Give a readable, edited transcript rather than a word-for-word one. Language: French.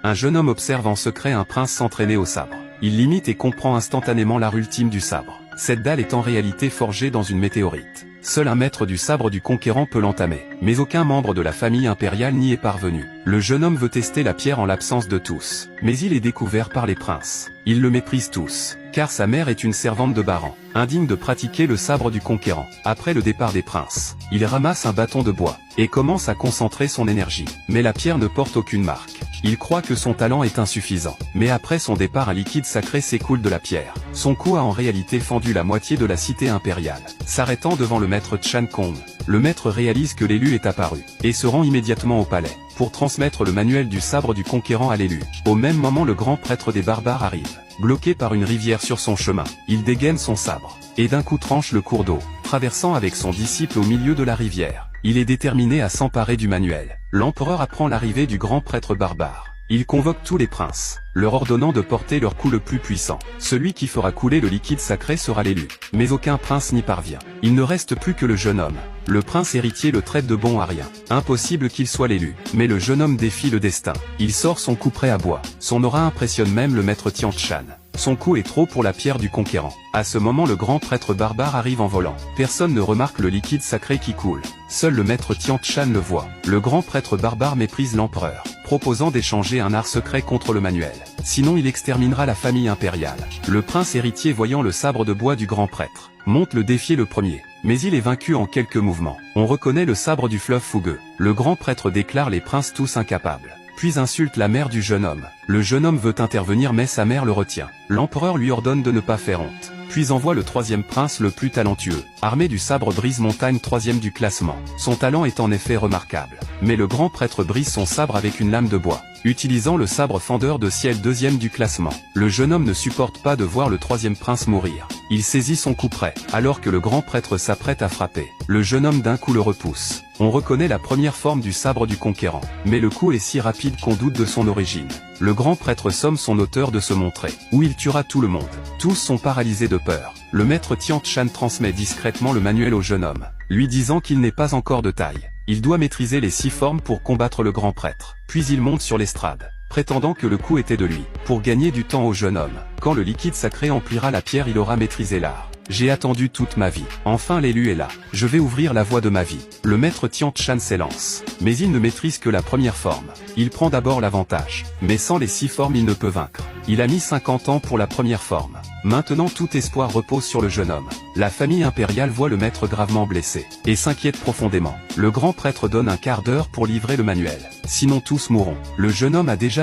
un jeune homme observe en secret un prince s'entraîner au sabre. Il l'imite et comprend instantanément l'art ultime du sabre. Cette dalle est en réalité forgée dans une météorite. Seul un maître du sabre du conquérant peut l'entamer, mais aucun membre de la famille impériale n'y est parvenu. Le jeune homme veut tester la pierre en l'absence de tous, mais il est découvert par les princes. Ils le méprisent tous, car sa mère est une servante de Baran, indigne de pratiquer le sabre du conquérant. Après le départ des princes, il ramasse un bâton de bois, et commence à concentrer son énergie. Mais la pierre ne porte aucune marque. Il croit que son talent est insuffisant. Mais après son départ, un liquide sacré s'écoule de la pierre. Son coup a en réalité fendu la moitié de la cité impériale. S'arrêtant devant le maître Chan Kong, le maître réalise que l'élu est apparu, et se rend immédiatement au palais, pour transmettre le manuel du sabre du conquérant à l'élu. Au même moment, le grand prêtre des barbares arrive. Bloqué par une rivière sur son chemin, il dégaine son sabre, et d'un coup tranche le cours d'eau, traversant avec son disciple au milieu de la rivière. Il est déterminé à s'emparer du manuel. L'empereur apprend l'arrivée du grand prêtre barbare. Il convoque tous les princes, leur ordonnant de porter leur coup le plus puissant. Celui qui fera couler le liquide sacré sera l'élu. Mais aucun prince n'y parvient. Il ne reste plus que le jeune homme. Le prince héritier le traite de bon à rien. Impossible qu'il soit l'élu. Mais le jeune homme défie le destin. Il sort son coup prêt à bois. Son aura impressionne même le maître Tian Shan. Son coup est trop pour la pierre du conquérant. À ce moment, le grand prêtre barbare arrive en volant. Personne ne remarque le liquide sacré qui coule. Seul le maître Tian Shan le voit. Le grand prêtre barbare méprise l'empereur, proposant d'échanger un art secret contre le manuel. Sinon il exterminera la famille impériale. Le prince héritier, voyant le sabre de bois du grand prêtre, monte le défier le premier. Mais il est vaincu en quelques mouvements. On reconnaît le sabre du fleuve fougueux. Le grand prêtre déclare les princes tous incapables, puis insulte la mère du jeune homme. Le jeune homme veut intervenir mais sa mère le retient. L'empereur lui ordonne de ne pas faire honte, puis envoie le troisième prince le plus talentueux, armé du sabre brise-montagne, troisième du classement. Son talent est en effet remarquable. Mais le grand prêtre brise son sabre avec une lame de bois, utilisant le sabre fendeur de ciel, deuxième du classement. Le jeune homme ne supporte pas de voir le troisième prince mourir. Il saisit son coup prêt, alors que le grand prêtre s'apprête à frapper. Le jeune homme d'un coup le repousse. On reconnaît la première forme du sabre du conquérant, mais le coup est si rapide qu'on doute de son origine. Le grand prêtre somme son auteur de se montrer, où il tuera tout le monde. Tous sont paralysés de peur. Le maître Tian Shan transmet discrètement le manuel au jeune homme, lui disant qu'il n'est pas encore de taille. Il doit maîtriser les 6 formes pour combattre le grand prêtre. Puis il monte sur l'estrade, prétendant que le coup était de lui, pour gagner du temps au jeune homme. Quand le liquide sacré emplira la pierre, il aura maîtrisé l'art. J'ai attendu toute ma vie. Enfin l'élu est là. Je vais ouvrir la voie de ma vie. Le maître Tian Shan s'élance. Mais il ne maîtrise que la première forme. Il prend d'abord l'avantage. Mais sans les 6 formes il ne peut vaincre. Il a mis 50 ans pour la première forme. Maintenant tout espoir repose sur le jeune homme. La famille impériale voit le maître gravement blessé, et s'inquiète profondément. Le grand prêtre donne un quart d'heure pour livrer le manuel. Sinon tous mourront. Le jeune homme a déjà